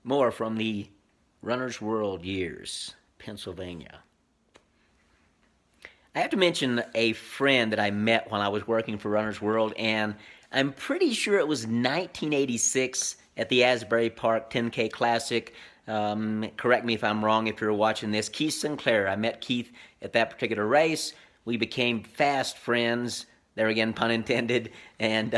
More from the Runner's World years, Pennsylvania. I have to mention a friend that I met while I was working for Runner's World, and I'm pretty sure it was 1986 at the Asbury Park 10K Classic. Correct me if I'm wrong if you're watching this. Keith Sinclair. I met Keith at that particular race. We became fast friends. There again, pun intended. And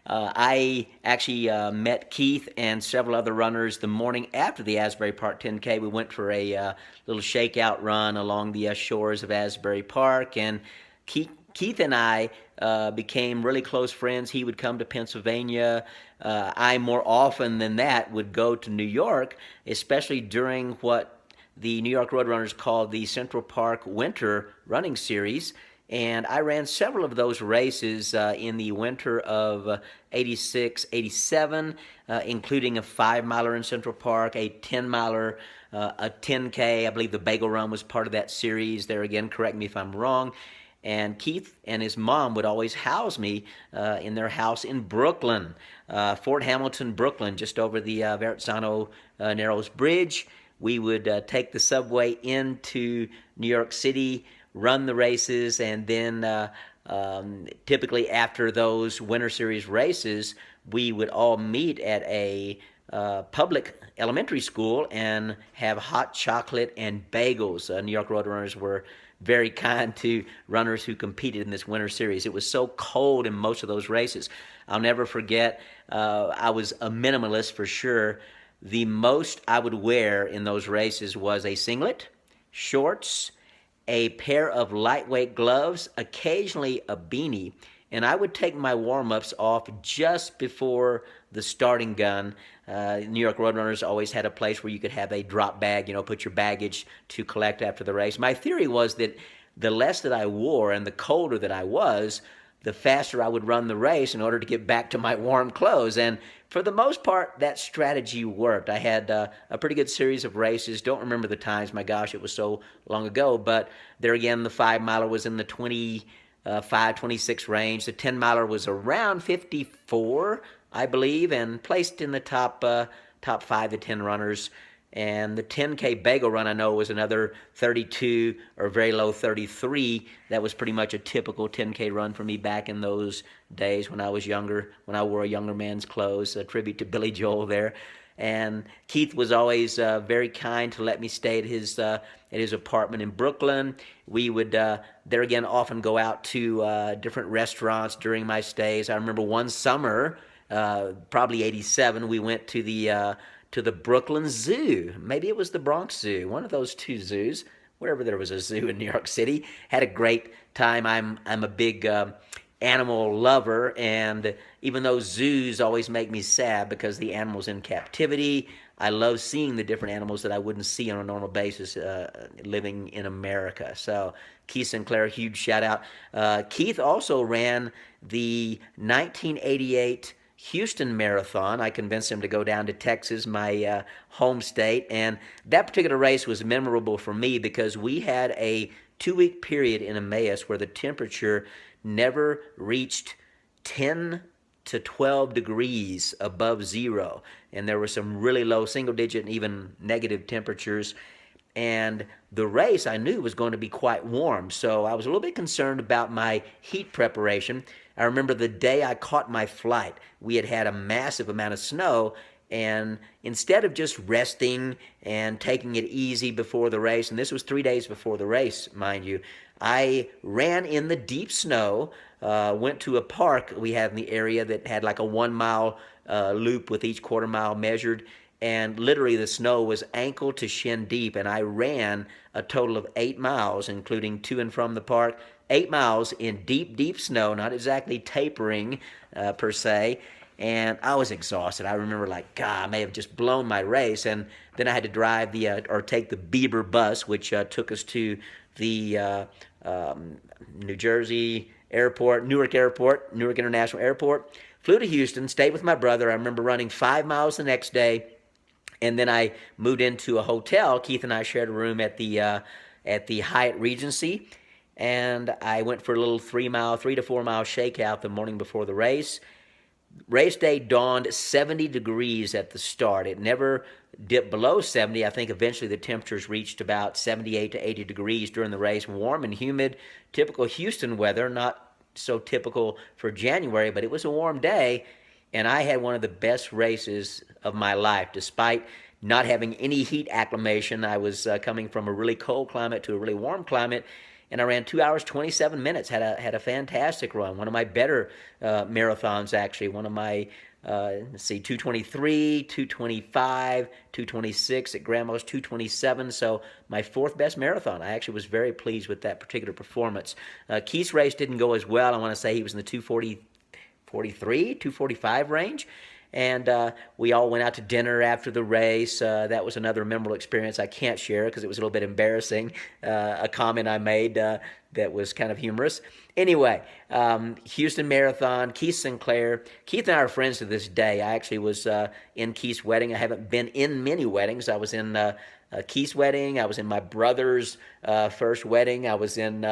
I actually met Keith and several other runners the morning after the Asbury Park 10K. We went for a little shakeout run along the shores of Asbury Park, and Keith and I became really close friends. He would come to Pennsylvania. I more often than that would go to New York, especially during what the New York Roadrunners called the Central Park Winter Running Series. And I ran several of those races in the winter of 86, 87, including a 5-miler in Central Park, a 10-miler, a 10K. I believe the Bagel Run was part of that series. There again, correct me if I'm wrong. And Keith and his mom would always house me in their house in Brooklyn, Fort Hamilton, Brooklyn, just over the Verrazano Narrows Bridge. We would take the subway into New York City, run the races, and then typically after those Winter Series races, we would all meet at a public elementary school and have hot chocolate and bagels. New York Roadrunners were very kind to runners who competed in this Winter Series. It was so cold in most of those races. I'll never forget, I was a minimalist for sure. The most I would wear in those races was a singlet, shorts, a pair of lightweight gloves, occasionally a beanie, and I would take my warm-ups off just before the starting gun. New York Roadrunners always had a place where you could have a drop bag, put your baggage to collect after the race. My theory was that the less that I wore and the colder that I was, the faster I would run the race in order to get back to my warm clothes. And for the most part, that strategy worked. I had a pretty good series of races. Don't remember the times. My gosh, it was so long ago. But there again, the 5-miler was in the 25, 26 range. The 10-miler was around 54, I believe, and placed in the top 5 to 10 runners. And the 10K Bagel Run, I know, was another 32 or very low 33. That was pretty much a typical 10K run for me back in those days when I was younger, when I wore a younger man's clothes. A tribute to Billy Joel there. And Keith was always very kind to let me stay at his apartment in Brooklyn. We would, there again, often go out to different restaurants during my stays. I remember one summer, probably 87, we went to the Brooklyn Zoo. Maybe it was the Bronx Zoo, one of those two zoos, wherever there was a zoo in New York City. Had a great time. I'm a big animal lover, and even though zoos always make me sad because the animals in captivity, I love seeing the different animals that I wouldn't see on a normal basis living in America. So Keith Sinclair, huge shout out. Keith also ran the 1988 Houston Marathon. I convinced him to go down to Texas, my home state, and that particular race was memorable for me because we had a 2-week period in Emmaus where the temperature never reached 10 to 12 degrees above zero, and there were some really low single-digit and even negative temperatures. And the race I knew was going to be quite warm, so I was a little bit concerned about my heat preparation. I remember the day I caught my flight, we had a massive amount of snow, and instead of just resting and taking it easy before the race, and this was 3 days before the race, mind you, I ran in the deep snow, went to a park we have in the area that had like a 1-mile loop with each quarter mile measured, and literally the snow was ankle to shin deep, and I ran a total of 8 miles, including to and from the park, 8 miles in deep, deep snow, not exactly tapering per se, and I was exhausted. I remember like, God, I may have just blown my race, and then I had to drive or take the Bieber bus, which took us to the New Jersey Airport, Newark International Airport, flew to Houston, stayed with my brother. I remember running 5 miles the next day, and then I moved into a hotel. Keith and I shared a room at the Hyatt Regency, and I went for a little 3 to 4 mile shakeout the morning before the race. Race day dawned 70 degrees at the start. It never dipped below 70. I think eventually the temperatures reached about 78 to 80 degrees during the race. Warm and humid, typical Houston weather, not so typical for January, but it was a warm day, and I had one of the best races of my life. Despite not having any heat acclimation, I was coming from a really cold climate to a really warm climate, and I ran 2 hours 27 minutes. Had a fantastic run. One of my better marathons, actually. One of my let's see, 223, 225, 226 at Grandma's 227. So my fourth best marathon. I actually was very pleased with that particular performance. Keith's race didn't go as well. I want to say he was in the 240, 43, 245 range. And we all went out to dinner after the race. That was another memorable experience I can't share because it was a little bit embarrassing. A comment I made that was kind of humorous. Anyway, Houston Marathon, Keith Sinclair. Keith and I are friends to this day. I actually was in Keith's wedding. I haven't been in many weddings. I was in Keith's wedding. I was in my brother's first wedding. I was in...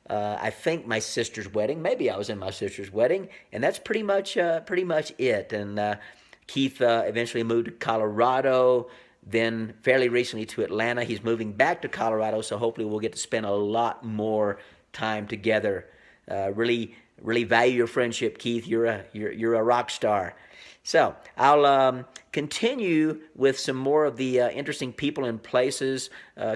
I think my sister's wedding. Maybe I was in my sister's wedding, and that's pretty much it. And Keith eventually moved to Colorado, then fairly recently to Atlanta. He's moving back to Colorado, so hopefully we'll get to spend a lot more time together. Really value your friendship, Keith. You're a rock star. So I'll continue with some more of the interesting people and places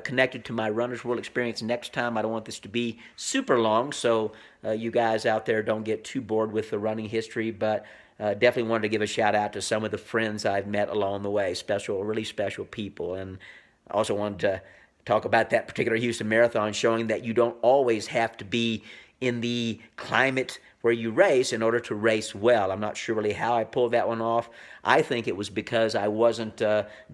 connected to my Runner's World experience next time. I don't want this to be super long, so you guys out there don't get too bored with the running history, but definitely wanted to give a shout out to some of the friends I've met along the way, really special people. And I also wanted to talk about that particular Houston Marathon, showing that you don't always have to be in the climate where you race in order to race well. I'm not sure really how I pulled that one off. I think it was because I wasn't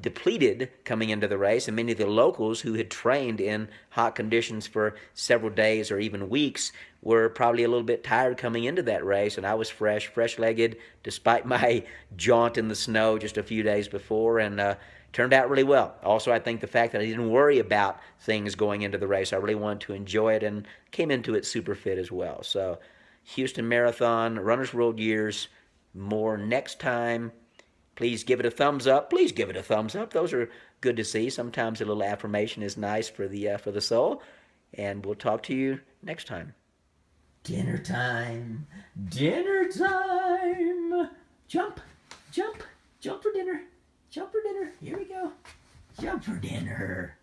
depleted coming into the race, and many of the locals who had trained in hot conditions for several days or even weeks were probably a little bit tired coming into that race, and I was fresh-legged, despite my jaunt in the snow just a few days before, and turned out really well. Also, I think the fact that I didn't worry about things going into the race, I really wanted to enjoy it and came into it super fit as well. So Houston Marathon, Runner's World years, more next time. Please give it a thumbs up. Please give it a thumbs up. Those are good to see. Sometimes a little affirmation is nice for the soul. And we'll talk to you next time. Dinner time. Dinner time. Jump, jump, jump for dinner. Jump for dinner. Here we go. Jump for dinner.